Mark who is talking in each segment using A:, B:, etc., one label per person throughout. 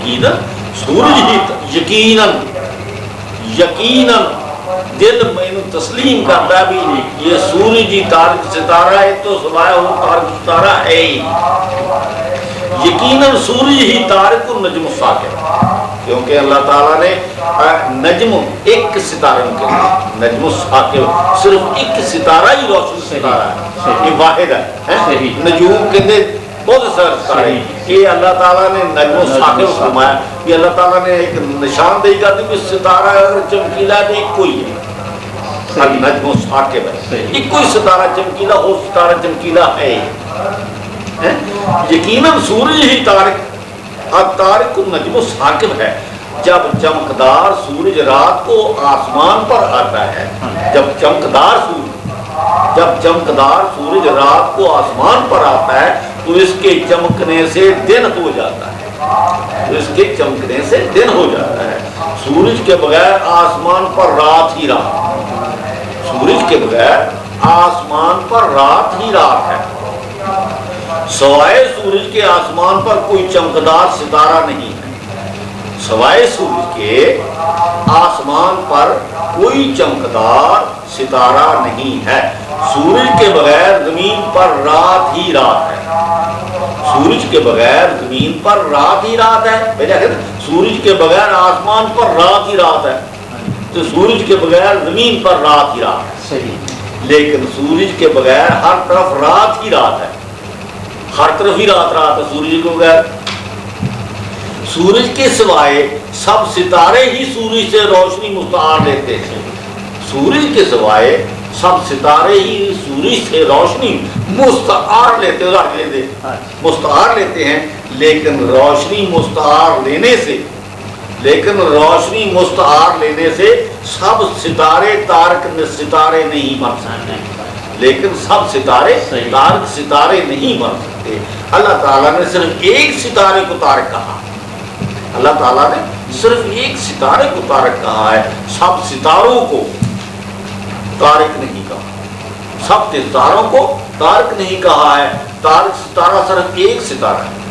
A: یقیناً سورج ہی یقیناً دل میں تسلیم کرتا بھی یہ سورج ہی تارک ستارہ ہے تو سوائے وہ تارک ستارہ ہے ہی یقیناً سورج ہی تارک النجم الثاقب کیونکہ اللہ تعالیٰ نے نجم ایک ستارے کے نجم الثاقب صرف ایک ستارہ ہی روشن ستارہ ہے یہ واحد ہے نجوم کے بہت سارے ستارے یہ اللہ تعالیٰ نے نجم الثاقب فرمایا یہ اللہ تعالیٰ نے ایک نشاندہی کر دی کہ ستارہ اگر چمکیلا ہے تو ایک کوئی ہے نجم الثاقب ہے ایک کوئی ستارہ چمکیلا ہو ستارہ چمکیلا ہے یقیناً سورج ہی تارک النجم الثاقب ہے جب چمکدار سورج رات کو آسمان پر آتا ہے جب چمکدار سورج رات کو آسمان پر آتا ہے تو اس کے چمکنے سے دن ہو جاتا ہے سورج کے بغیر آسمان پر رات ہی رات ہے سوائے سورج کے آسمان پر کوئی چمکدار ستارہ نہیں ہے سوائے سورج کے آسمان پر کوئی چمکدار ستارہ نہیں ہے سورج کے بغیر زمین پر رات ہی رات ہے سورج کے بغیر زمین پر رات ہی رات ہے سورج کے بغیر آسمان پر رات ہی رات ہے تو سورج کے بغیر زمین پر رات ہی رات ہے لیکن سورج کے بغیر ہر طرف رات ہی رات ہے ہر طرف ہی رات ہے سورج کے بغیر سورج کے سوائے سب ستارے ہی سورج سے روشنی مستعار لیتے ہیں سورج کے سوائے سب ستارے ہی سورج سے روشنی مستعار لیتے ہیں لیکن روشنی مستعار لینے سے سب ستارے تارک ستارے نہیں بن سکتے لیکن سب ستارے تارک ستارے نہیں بن سکتے اللہ تعالیٰ نے صرف ایک ستارے کو تارک کہا اللہ تعالیٰ نے صرف ایک ستارے کو تارک کہا ہے سب ستاروں کو تارک نہیں کہا سب ستاروں کو تارک نہیں کہا ہے تارک ستارہ صرف ایک ستارہ ہے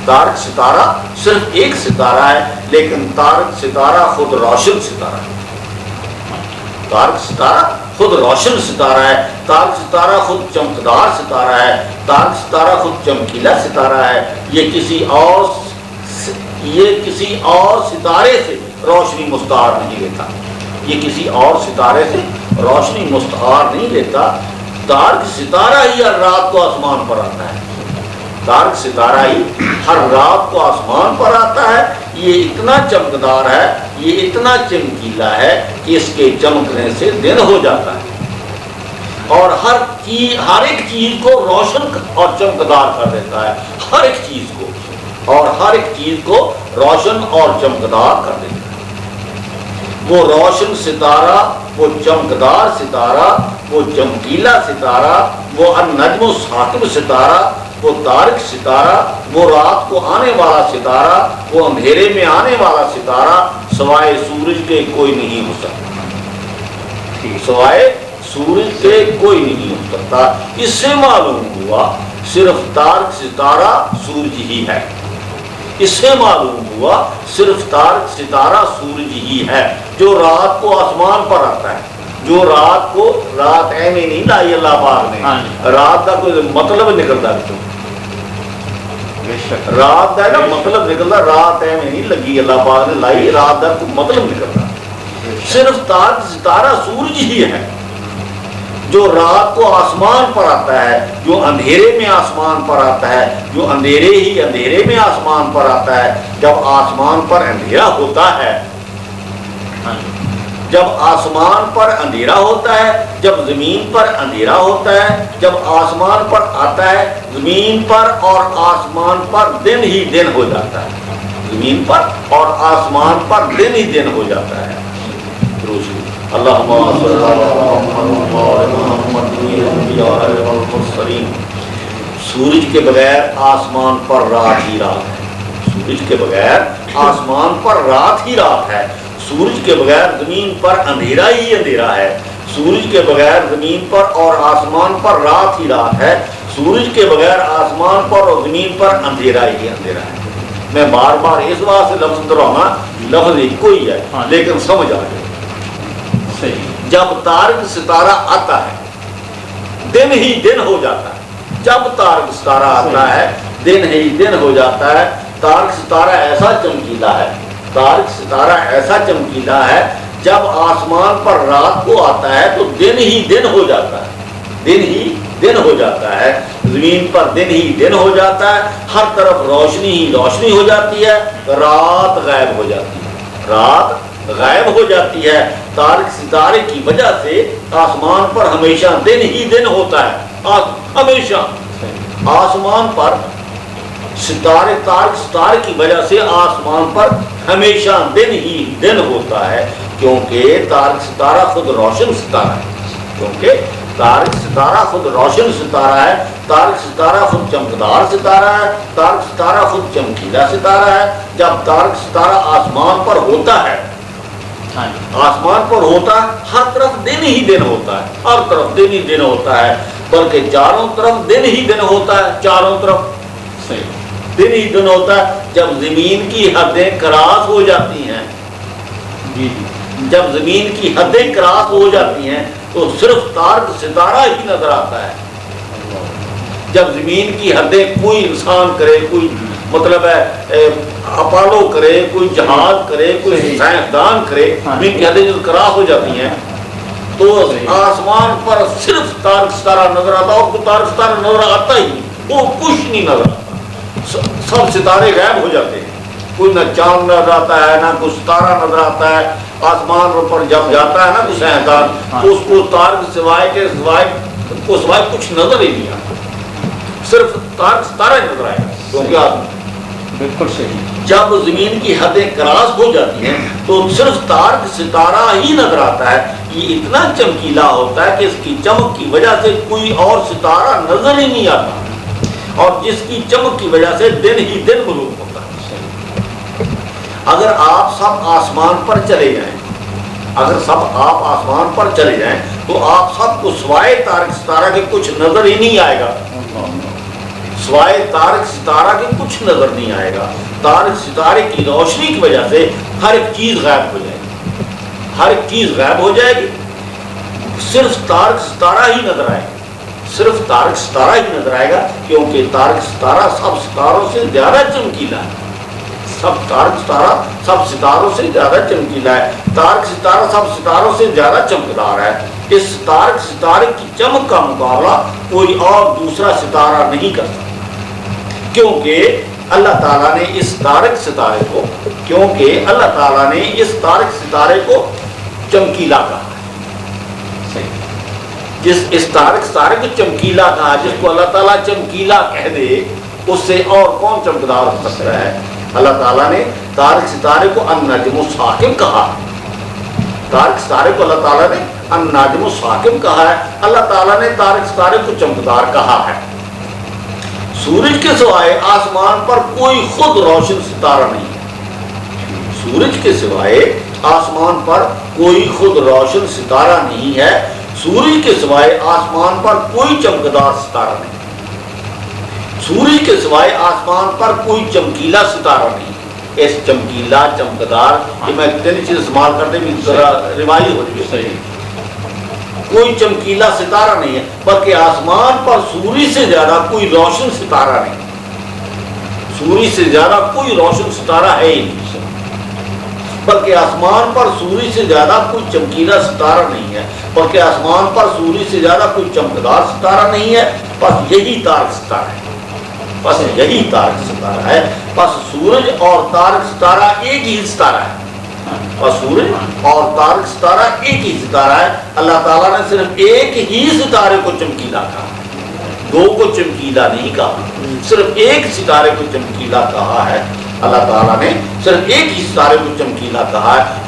A: تارک ستارہ صرف ایک ستارہ ہے لیکن تارک ستارہ خود روشن ستارہ ہے تارک ستارہ خود روشن ستارہ ہے تارک ستارہ خود چمکدار ستارہ ہے تارک ستارہ خود چمکیلا ستارہ ہے یہ کسی اور ستارے سے روشنی مستعار نہیں لیتا یہ کسی اور ستارے سے روشنی مستعار نہیں لیتا تارک ستارہ ہی ہر رات کو آسمان پر آتا ہے تارک ستارہ ہی ہر رات کو آسمان پر آتا ہے یہ اتنا چمکدار ہے یہ اتنا چمکیلا ہے کہ اس کے چمکنے سے دن ہو جاتا ہے اور ہر ایک چیز کو روشن اور چمکدار کر دیتا ہے ہر ایک چیز کو روشن اور چمکدار کر دیتا ہے وہ روشن ستارہ وہ چمکدار ستارہ وہ چمکیلا ستارہ وہ النجم الثاقب ستارہ وہ تارک ستارہ وہ رات کو آنے والا ستارہ وہ اندھیرے میں آنے والا ستارہ سوائے سورج کے کوئی نہیں ہو سکتا سوائے سورج کے کوئی نہیں ہو سکتا اس سے معلوم ہوا صرف تارک ستارہ سورج ہی ہے اس سے معلوم ہوا صرف تارک ستارہ سورج ہی ہے جو رات کو آسمان پر آتا ہے جو رات ایویں نہیں لائی اللہ پاک نے رات کا کوئی مطلب نکلتا رات کا نا مطلب نکلتا رات ایویں نہیں لگی اللہ پاک نے لائی رات کا کوئی مطلب نکلتا صرف تارک ستارہ سورج ہی ہے جو رات کو آسمان پر آتا ہے جو اندھیرے میں آسمان پر آتا ہے جو اندھیرے میں آسمان پر آتا ہے جب آسمان پر اندھیرا ہوتا ہے جب آسمان پر اندھیرا ہوتا ہے جب زمین پر اندھیرا ہوتا ہے جب آسمان پر آتا ہے زمین پر اور آسمان پر دن ہی دن ہو جاتا ہے زمین پر اور آسمان پر دن ہی دن ہو جاتا ہے اللہم صلی سورج کے بغیر آسمان پر رات ہی رات ہے سورج کے بغیر آسمان پر رات ہی رات ہے سورج کے بغیر زمین پر اندھیرا ہی اندھیرا ہے سورج کے بغیر زمین پر اور آسمان پر رات ہی رات ہے سورج کے بغیر آسمان پر اور زمین پر اندھیرا ہی اندھیرا ہے میں بار بار اس بات سے لفظ دہراؤں، لفظ ایک کوئی ہے لیکن سمجھ آ جائے۔ جب تارک ستارہ آتا ہے دن ہی دن ہو جاتا ہے، جب تارک ستارہ آتا ہے دن ہی دن ہو جاتا ہے۔ تارک ستارہ ایسا چمکیلا ہے، تارک ستارہ ایسا چمکیلا ہے، جب آسمان پر رات کو آتا ہے تو دن ہی دن ہو جاتا ہے، دن ہی دن ہو جاتا ہے، زمین پر دن ہی دن ہو جاتا ہے، ہر طرف روشنی ہی روشنی ہو جاتی ہے، رات غائب ہو جاتی ہے، رات غائب ہو جاتی ہے۔ تارک ستارے کی وجہ سے آسمان پر ہمیشہ دن ہی دن ہوتا ہے، ہمیشہ آسمان پر ستارے، تارک ستارے کی وجہ سے آسمان پر ہمیشہ دن ہی دن ہوتا ہے، کیونکہ تارک ستارہ خود روشن ستارہ ہے، کیونکہ تارک ستارہ خود روشن ستارہ ہے، تارک ستارہ خود چمکدار ستارہ ہے، تارک ستارہ خود چمکیلا ستارہ ہے۔ جب تارک ستارہ آسمان پر ہوتا ہے، آسمان پر ہوتا ہے، ہر طرف دن ہی دن ہوتا ہے، ہر طرف دن ہی دن ہوتا ہے، بلکہ چاروں طرف دن ہی دن ہوتا ہے، چاروں طرف دن ہی دن ہوتا ہے۔ جب زمین کی حدیں کراس ہو جاتی ہیں، جب زمین کی حدیں کراس ہو جاتی ہیں تو صرف تارک ستارہ ہی نظر آتا ہے۔ جب زمین کی حدیں کوئی انسان کرے، کوئی مطلب ہے اپالو کرے، کوئی جہاز کرے، کوئی سائنسدان کرے، زمین کی حدیں جو کراس ہو جاتی ہیں تو آسمان پر صرف تارک ستارہ نظر آتا ہے، اور کوئی تارک ستارہ نظر آتا ہی وہ کچھ نہیں نظر آتا، سب ستارے غائب ہو جاتے ہیں، کوئی نہ چاند نظر آتا ہے، نہ کوئی ستارہ نظر آتا ہے۔ آسمان پر جب جاتا ہے نا کوئی سائنسدان تو اس کو تارک سوائے کے سوائے کچھ نظر ہی نہیں آتا، صرف تارک ستارہ نظر آئے گا، کیونکہ
B: بالکل صحیح۔
A: جب زمین کی حدیں کراس ہو جاتی ہیں تو صرف تارک ستارہ ہی نظر آتا ہے۔ یہ اتنا چمکیلا ہوتا ہے کہ اس کی چمک کی وجہ سے کوئی اور ستارہ نظر ہی نہیں آتا، اور جس کی چمک کی وجہ سے دن ہی دن معلوم ہوتا ہے۔ اگر آپ سب آسمان پر چلے جائیں، اگر سب آپ آسمان پر چلے جائیں تو آپ سب کو سوائے تارک ستارہ کے کچھ نظر ہی نہیں آئے گا، سوائے تارک ستارہ کے کچھ نظر نہیں آئے گا۔ تارک ستارے کی روشنی کی وجہ سے ہر ایک چیز غائب ہو جائے گی، ہر ایک چیز غائب ہو جائے گی، صرف تارک ستارہ ہی نظر آئے گا، صرف تارک ستارہ ہی نظر آئے گا، کیونکہ تارک ستارہ سب ستاروں سے زیادہ چمکیلا ہے، سب تارک ستارہ سب ستاروں سے زیادہ چمکیلا ہے، تارک ستارہ سب ستاروں سے زیادہ چمکدار ہے۔ اس تارک ستارے کی چمک کا مقابلہ کوئی اور دوسرا ستارہ نہیں کر سکتا، کیونکہ اللہ تعالیٰ نے اس تارک ستارے کو، کیونکہ اللہ تعالیٰ نے اس تارک ستارے کو چمکیلا کہا ہے۔ جس اس تارک ستارے کو چمکیلا کہا، جس کو اللہ تعالیٰ چمکیلا کہہ دے اس سے اور کون چمکدار ہو سکتا ہے؟ اللہ تعالیٰ نے تارک ستارے کو النجم الثاقب کہا، تارک ستارے کو اللہ تعالیٰ نے النجم الثاقب کہا ہے، اللہ تعالیٰ نے تارک ستارے کو چمکدار کہا ہے۔ سورج کے سوائے آسمان پر کوئی خود روشن ستارہ نہیں ہے، سورج کے سوائے آسمان پر کوئی خود روشن ستارہ نہیں ہے، سورج کے سوائے آسمان پر کوئی چمکدار ستارہ نہیں، سورج کے سوائے آسمان پر کوئی چمکیلا ستارہ نہیں۔ اس چمکیلا چمکدار، یہ میں تین چیز استعمال کرتے بھی ذرا روایی ہو رہی ہے، کوئی چمکیلا ستارہ نہیں ہے، بلکہ آسمان پر سورج سے زیادہ کوئی روشن ستارہ نہیں، سورج سے زیادہ کوئی روشن ستارہ ہے ہی نہیں، بلکہ آسمان پر سورج سے زیادہ کوئی چمکیلا ستارہ نہیں ہے، بلکہ آسمان پر سورج سے زیادہ کوئی چمکدار ستارہ نہیں ہے، بس یہی تارک ستارہ ہے، بس یہی تارک ستارہ ہے، بس سورج اور تارک ستارہ ایک ہی ستارہ ہے، اور سورج اور تارک ستارہ ایک ہی ستارہ ہے۔ اللہ تعالیٰ نے صرف ایک ہی ستارے کو چمکیلا کہا، دو کو چمکیلا نہیں کہا، صرف ایک ستارے کو چمکیلا کہا ہے۔ اللہ تعالیٰ نے صرف ایک ہی ستارے کو چمکیلا کہا ہے۔